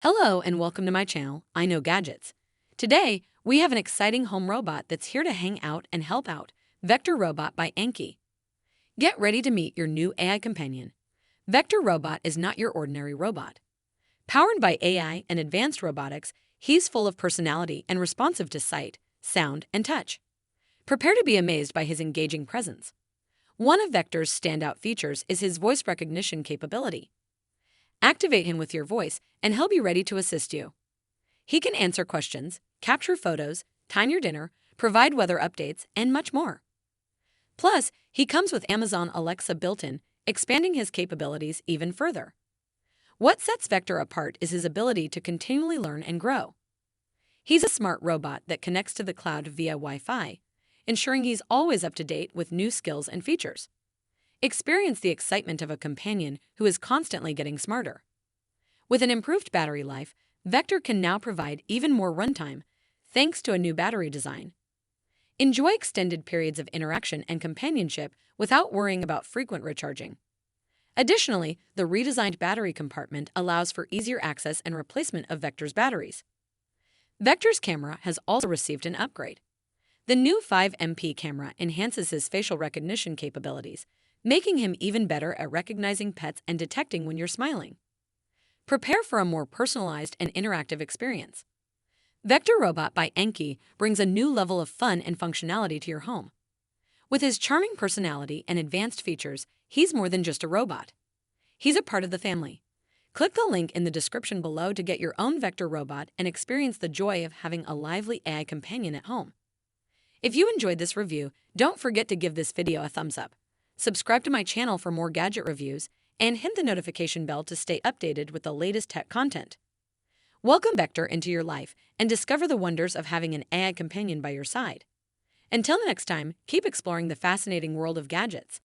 Hello and welcome to my channel, IKnowGadgets. Today, we have an exciting home robot that's here to hang out and help out, Vector Robot by Anki. Get ready to meet your new AI companion. Vector Robot is not your ordinary robot. Powered by AI and advanced robotics, he's full of personality and responsive to sight, sound, and touch. Prepare to be amazed by his engaging presence. One of Vector's standout features is his voice recognition capability. Activate him with your voice, and he'll be ready to assist you. He can answer questions, capture photos, time your dinner, provide weather updates, and much more. Plus, he comes with Amazon Alexa built-in, expanding his capabilities even further. What sets Vector apart is his ability to continually learn and grow. He's a smart robot that connects to the cloud via Wi-Fi, ensuring he's always up to date with new skills and features. Experience the excitement of a companion who is constantly getting smarter. With an improved battery life, Vector can now provide even more runtime, thanks to a new battery design. Enjoy extended periods of interaction and companionship without worrying about frequent recharging. Additionally, the redesigned battery compartment allows for easier access and replacement of Vector's batteries. Vector's camera has also received an upgrade. The new 5MP camera enhances his facial recognition capabilities, making him even better at recognizing pets and detecting when you're smiling. Prepare for a more personalized and interactive experience. Vector Robot by Anki brings a new level of fun and functionality to your home. With his charming personality and advanced features, he's more than just a robot. He's a part of the family. Click the link in the description below to get your own Vector Robot and experience the joy of having a lively AI companion at home. If you enjoyed this review, don't forget to give this video a thumbs up. Subscribe to my channel for more gadget reviews, and hit the notification bell to stay updated with the latest tech content. Welcome Vector into your life and discover the wonders of having an AI companion by your side. Until next time, keep exploring the fascinating world of gadgets.